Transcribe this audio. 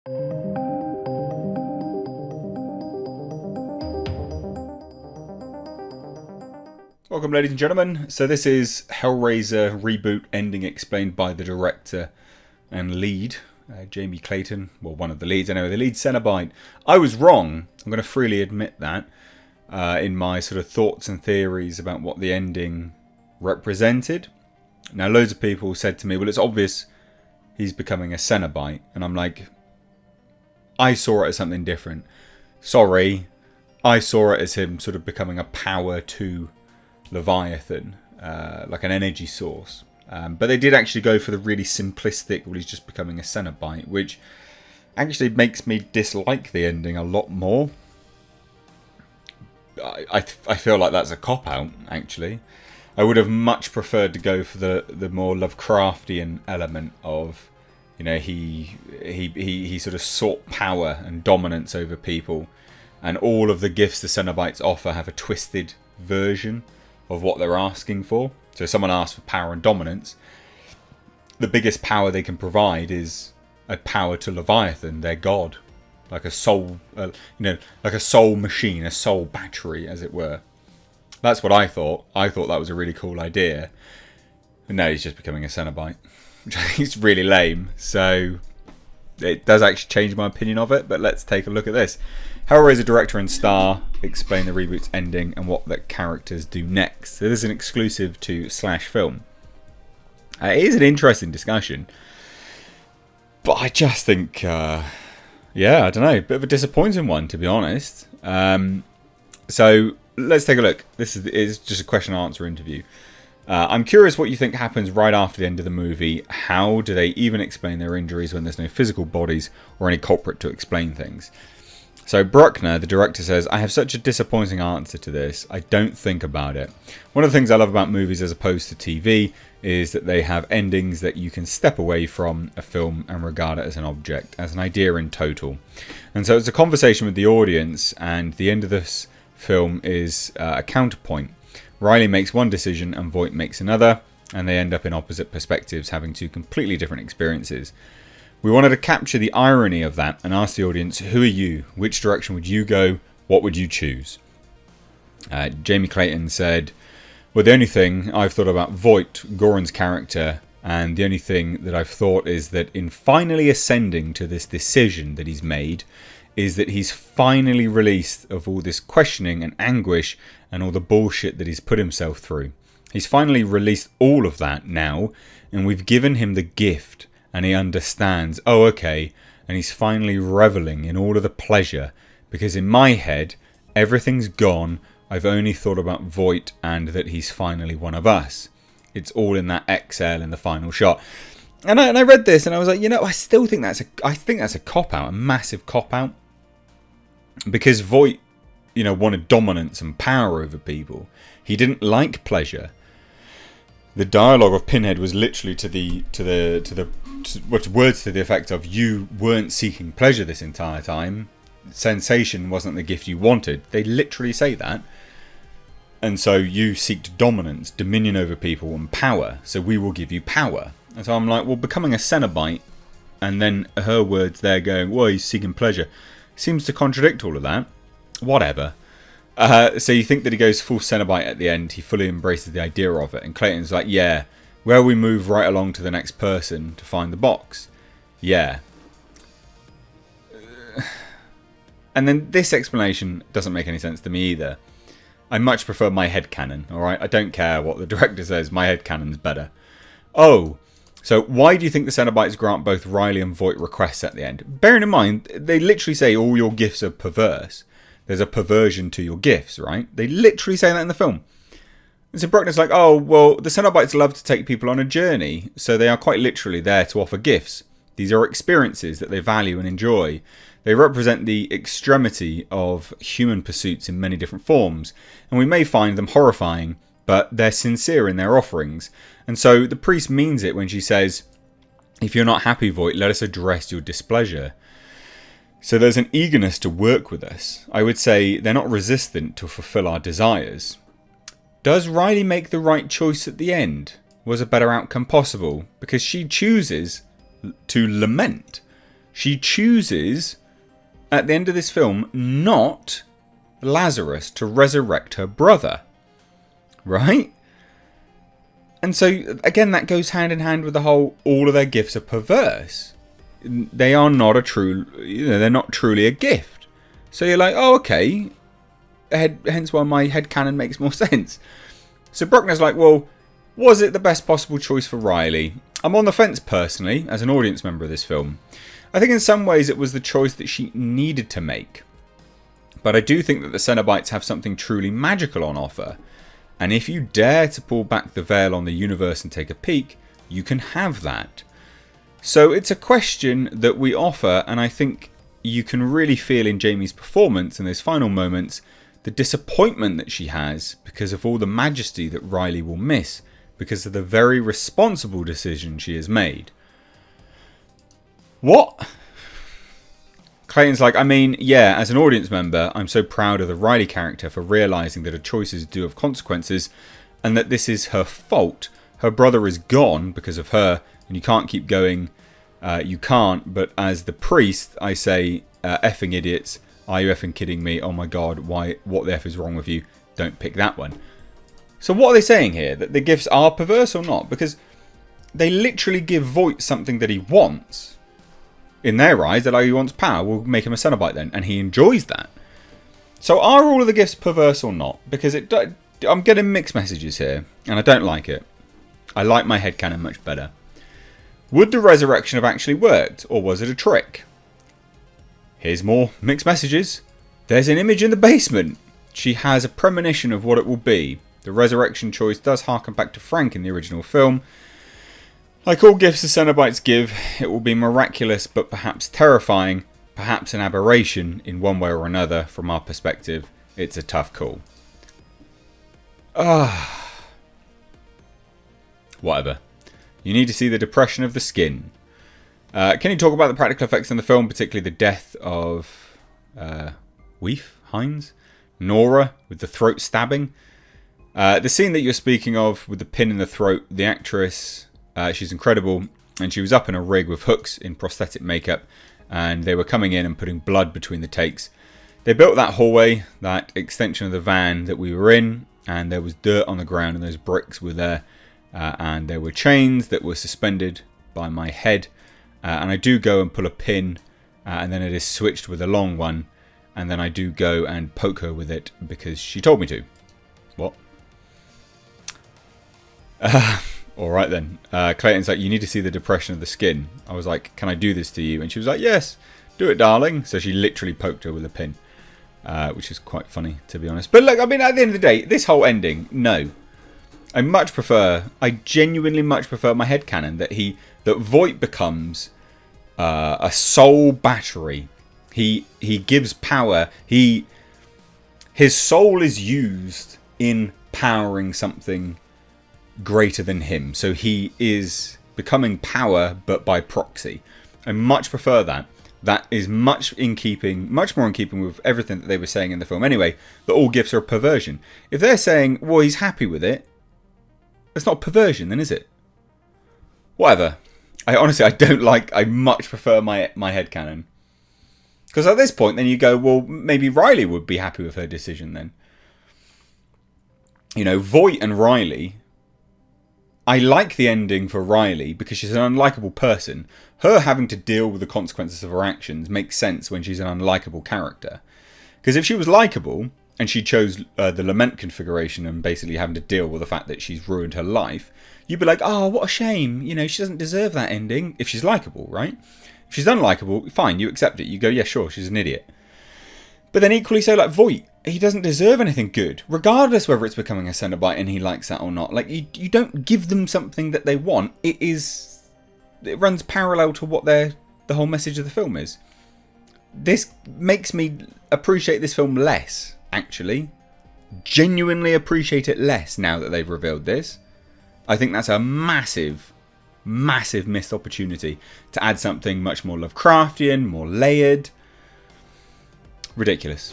Welcome, ladies and gentlemen. So this is Hellraiser reboot ending explained by the director and lead, Jamie Clayton. Well, one of the leads, anyway, the lead Cenobite. I was wrong. I'm going to freely admit that in my sort of thoughts and theories about what the ending represented. Now, loads of people said to me, well, it's obvious he's becoming a Cenobite. And I'm like, I saw it as something different. Sorry, I saw it as him sort of becoming a power to Leviathan, like an energy source. But they did actually go for the really simplistic, well, he's just becoming a Cenobite, which actually makes me dislike the ending a lot more. I feel like that's a cop-out, actually. I would have much preferred to go for the more Lovecraftian element of, you know, he sort of sought power and dominance over people, and all of the gifts the Cenobites offer have a twisted version of what they're asking for. So someone asks for power and dominance. The biggest power they can provide is a power to Leviathan, their god, like a soul, like a soul machine, a soul battery, as it were. That's what I thought. I thought that was a really cool idea. And now he's just becoming a Cenobite, which I think is really lame. So it does actually change my opinion of it. But let's take a look at this. Hellraiser director and star explain the reboot's ending and what the characters do next. So this is an exclusive to Slash Film. It is an interesting discussion, but I just think, I don't know, a bit of a disappointing one, to be honest. So let's take a look. This is just a question and answer interview. I'm curious what you think happens right after the end of the movie. How do they even explain their injuries when there's no physical bodies or any culprit to explain things? So Bruckner, the director, says, I have such a disappointing answer to this. I don't think about it. One of the things I love about movies as opposed to TV is that they have endings that you can step away from a film and regard it as an object, as an idea in total. And so it's a conversation with the audience, and the end of this film is a counterpoint. Riley makes one decision and Voight makes another, and they end up in opposite perspectives, having two completely different experiences. We wanted to capture the irony of that and ask the audience, who are you? Which direction would you go? What would you choose? Jamie Clayton said, well, the only thing I've thought about Voight, Goran's character, and the only thing that I've thought is that in finally ascending to this decision that he's made, is that he's finally released of all this questioning and anguish and all the bullshit that he's put himself through. He's finally released all of that now, and we've given him the gift. And he understands, oh, okay, and he's finally reveling in all of the pleasure, because in my head, everything's gone. I've only thought about Voight and that he's finally one of us. It's all in that exhale in the final shot. And I read this and I was like, you know, I still think that's a cop-out, a massive cop-out. Because Voight, you know, wanted dominance and power over people. He didn't like pleasure. The dialogue of Pinhead was literally words to the effect of, you weren't seeking pleasure this entire time. Sensation wasn't the gift you wanted. They literally say that. And so you seek dominance, dominion over people and power. So we will give you power. And so I'm like, well, becoming a Cenobite, and then her words there going, well, he's seeking pleasure, seems to contradict all of that. Whatever. So you think that he goes full Cenobite at the end, he fully embraces the idea of it, and Clayton's like, yeah, where we move right along to the next person to find the box. Yeah. And then this explanation doesn't make any sense to me either. I much prefer my headcanon, alright? I don't care what the director says, my headcanon's better. Oh, so why do you think the Cenobites grant both Riley and Voight requests at the end? Bearing in mind, they literally say all your gifts are perverse. There's a perversion to your gifts, right? They literally say that in the film. And so Bruckner's like, oh, well, the Cenobites love to take people on a journey, so they are quite literally there to offer gifts. These are experiences that they value and enjoy. They represent the extremity of human pursuits in many different forms, and we may find them horrifying, but they're sincere in their offerings. And so the priest means it when she says, if you're not happy, Voight, let us address your displeasure. So there's an eagerness to work with us. I would say they're not resistant to fulfill our desires. Does Riley make the right choice at the end? Was a better outcome possible? Because she chooses to lament. She chooses, at the end of this film, not Lazarus to resurrect her brother. Right? And so, again, that goes hand in hand with the whole, all of their gifts are perverse. They are not a true, they're not truly a gift. So you're like, oh, okay. Hence why my headcanon makes more sense. So Bruckner's like, well, was it the best possible choice for Riley? I'm on the fence personally, as an audience member of this film. I think in some ways it was the choice that she needed to make. But I do think that the Cenobites have something truly magical on offer. And if you dare to pull back the veil on the universe and take a peek, you can have that. So it's a question that we offer, and I think you can really feel in Jamie's performance in those final moments the disappointment that she has because of all the majesty that Riley will miss because of the very responsible decision she has made. What? Clayton's like, I mean, yeah, as an audience member, I'm so proud of the Riley character for realising that her choices do have consequences and that this is her fault. Her brother is gone because of her and you can't keep going. You can't, but as the priest, I say, effing idiots. Are you effing kidding me? Oh my god, what the F is wrong with you? Don't pick that one. So what are they saying here? That the gifts are perverse or not? Because they literally give Voight something that he wants. In their eyes, that he wants power will make him a Cenobite then, and he enjoys that. So are all of the gifts perverse or not? Because I'm getting mixed messages here, and I don't like it. I like my headcanon much better. Would the resurrection have actually worked, or was it a trick? Here's more mixed messages. There's an image in the basement. She has a premonition of what it will be. The resurrection choice does harken back to Frank in the original film. Like all gifts the Cenobites give, it will be miraculous but perhaps terrifying, perhaps an aberration in one way or another. From our perspective, it's a tough call. Whatever. You need to see the depression of the skin. Can you talk about the practical effects in the film, particularly the death of Hines? Nora, with the throat stabbing? The scene that you're speaking of, with the pin in the throat, the actress, she's incredible, and she was up in a rig with hooks in prosthetic makeup, and they were coming in and putting blood between the takes. They built that hallway, that extension of the van that we were in, and there was dirt on the ground, and those bricks were there, and there were chains that were suspended by my head. And I do go and pull a pin, and then it is switched with a long one, and then I do go and poke her with it because she told me to. What? Alright then. Clayton's like, you need to see the depression of the skin. I was like, can I do this to you? And she was like, yes, do it, darling. So she literally poked her with a pin, which is quite funny, to be honest. But look, I mean, at the end of the day, this whole ending, no. I genuinely much prefer my headcanon that Voight becomes a soul battery. He gives power. His soul is used in powering something greater than him. So he is becoming power, but by proxy. I much prefer that. That is much more in keeping with everything that they were saying in the film anyway, that all gifts are a perversion. If they're saying, well, he's happy with it, it's not perversion then, is it? Whatever. I much prefer my headcanon. Because at this point, then you go, well, maybe Riley would be happy with her decision then. You know, Voight and Riley, I like the ending for Riley because she's an unlikable person. Her having to deal with the consequences of her actions makes sense when she's an unlikable character. Because if she was likable, and she chose the lament configuration and basically having to deal with the fact that she's ruined her life, you'd be like, oh, what a shame. You know, she doesn't deserve that ending if she's likable, right? If she's unlikable, fine, you accept it. You go, yeah, sure, she's an idiot. But then equally so, like Voight, he doesn't deserve anything good, regardless whether it's becoming a Cenobite and he likes that or not. Like, you don't give them something that they want. It runs parallel to what the whole message of the film is. This makes me appreciate this film less. Actually, genuinely appreciate it less now that they've revealed this. I think that's a massive, massive missed opportunity to add something much more Lovecraftian, more layered. Ridiculous.